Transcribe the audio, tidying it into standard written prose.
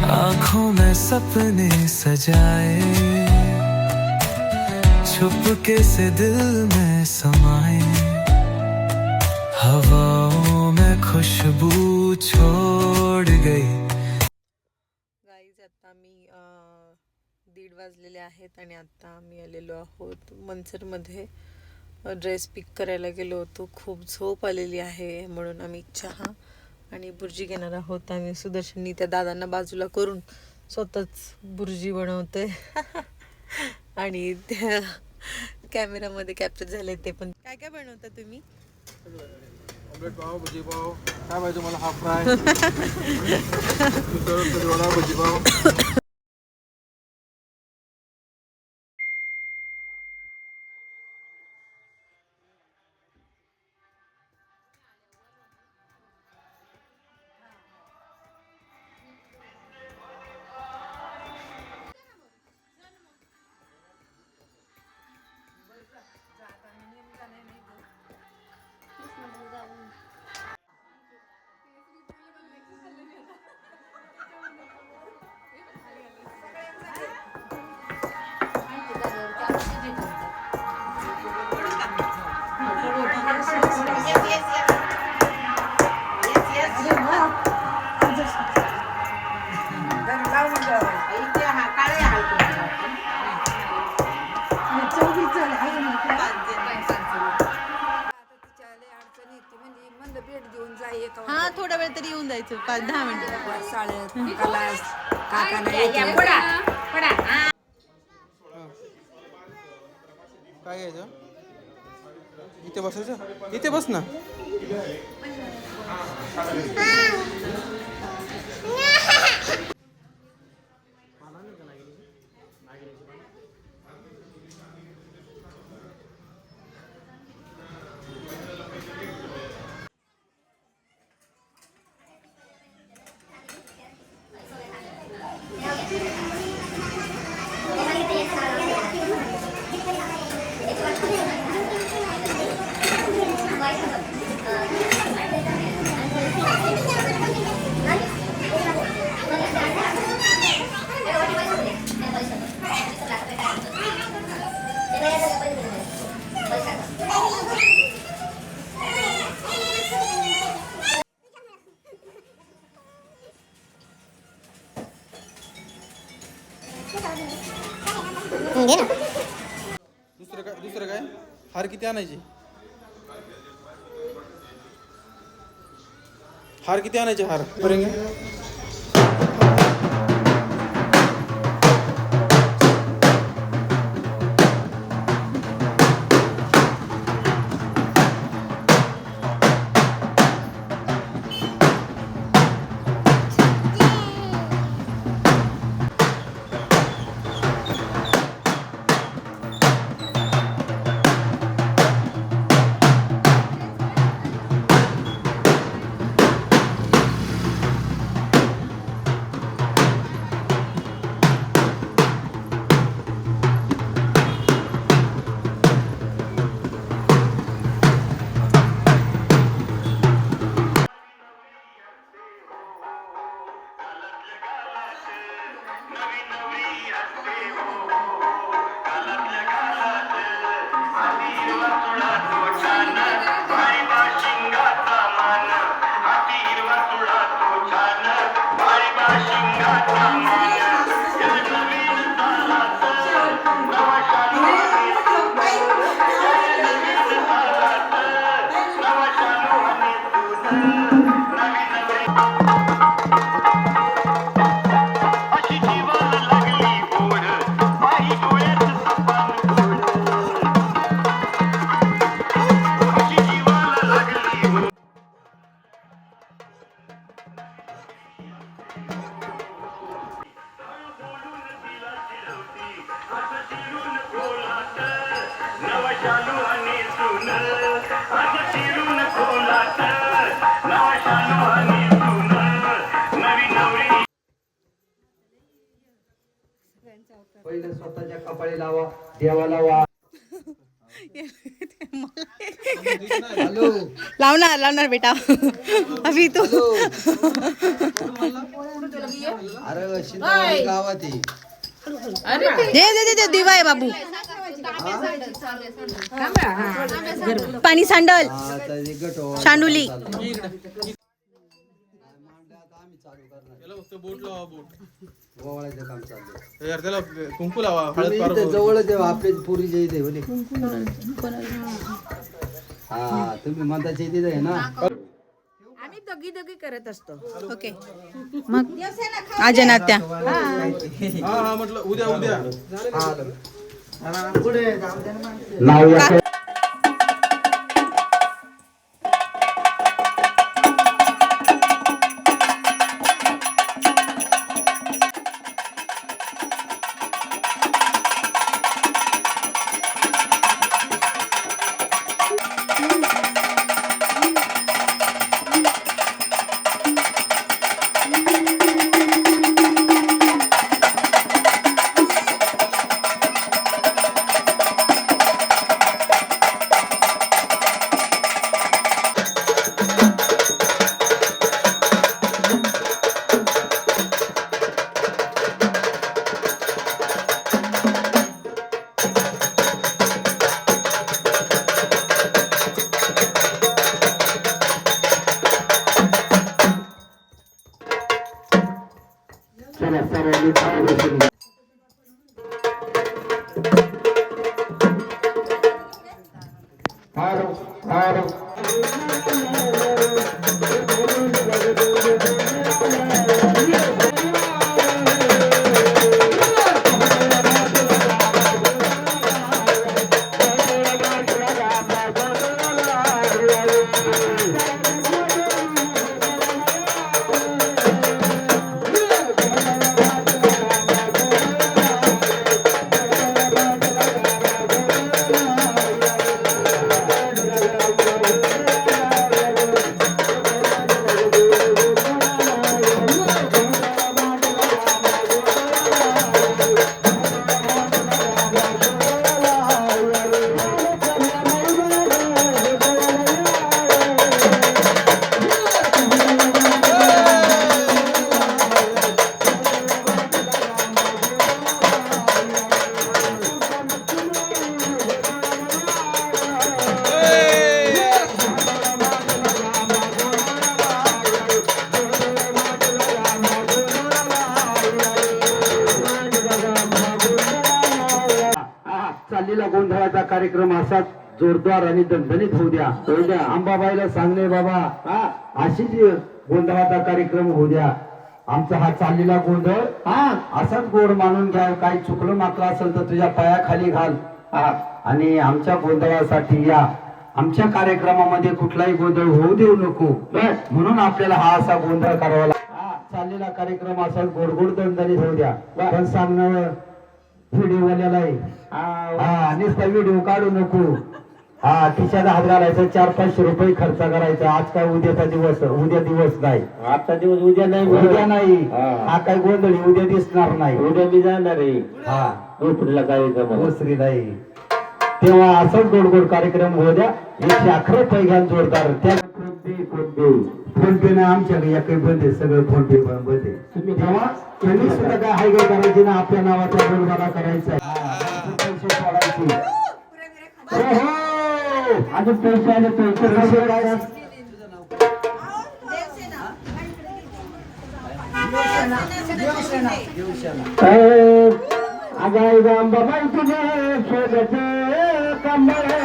आँखों में सपने सजाए, छुपके से दिल में समाए, हवाओं में खुशबू छोड़ गई। गाईज आता आम्ही 1:30 वाजलेले आहेत आणि आता आम्ही आलेलो आहोत मनसरमध्ये. ड्रेस पिक करायला गेलो होतो. खूप झोप आलेली आहे म्हणून आम्ही चहा आणि बुर्जी घेणार आहोत. आम्ही सुदर्शननी त्या दादांना बाजूला करून स्वतःच बुर्जी बनवते आणि त्या कॅमेरामध्ये कॅप्चर झाले ते पण. काय काय बनवता तुम्ही? ऑमलेट पाव, भजी पाव, काय पाहिजे मला? हाफ फ्राय, वडा, भजी पाव. हा, थोडा वेळ तरी येऊन जायचं, 5-10 मिनिटं. काय घ्यायचं? इथे बसायचं? इथे बस ना. दुसरं काय? हार किती आणायचे? हार किती आणायचे? हार पर्यंत पहिले स्वतःच्या कपाळी लावा, देवाला वा. लावणार बेटा. अभी तू अरे गावात आहे. दे दिवा आहे बाबू. पाणी सांडल सांडुली. याला फक्त बोट लावा, बोट. गोवाळ्याचं काम चाललंय. यार त्याला कुंकू लावा, हळद तुम्ही पारवा. इथं जवळच आहे, आपल्या पुरी जे इथे होते. हा तुम्ही म्हणताचे तिथे आहे ना. आम्ही दगी करत असतो. ओके मग आजन आत्या हा म्हटलं उद्या नाव या चाललेला गोंधळाचा कार्यक्रम असाच जोरदार आणि दणदणीत होऊ द्या. अंबाबाईला सांगणे बाबा अशीच गोंधळाचा कार्यक्रम होऊ द्या. आमचा हा चाललेला गोंधळ असाच गोड मानून घ्या. काही चुकलं मात्र असेल तर तुझ्या पायाखाली घाल. आणि आमच्या गोंधळासाठी या. आमच्या कार्यक्रमामध्ये कुठलाही गोंधळ होऊ देऊ नको म्हणून आपल्याला हा असा गोंधळ करावा लागला. चाललेला कार्यक्रम असाच गोड गोड दणदणीत होऊ द्या. पण सांगणं व्हिडिओ वाल्याला नुसता व्हिडिओ काढू नको. खिशात हात घालायचा, 400-500 रुपये खर्च करायचा. आज काय उद्याचा दिवस, उद्या दिवस नाही. आजचा दिवस उद्या नाही, उद्या नाही. हा काय गोंधळी उद्या दिसणार नाही. उद्या मी जाणार आहे. दुसरीला कार्यक्रम, दुसरी नाही. तेव्हा असंच गोड गोड कार्यक्रम होऊ द्या. 111 रुपये घ्या जोरदार. त्या फोन पे ना आमच्याकडे या काही बंद आहे, सगळं फोन पे बंद आहे. तेव्हा त्यांनी सुद्धा काय हाय काय करायचे ना, आपल्या नावाचा गोडवाला करायचा आहे. पैसे सोडायचे. अजून पैसे आले, पैसे काय अगं अंबाबाई तुझे शोधते कमळ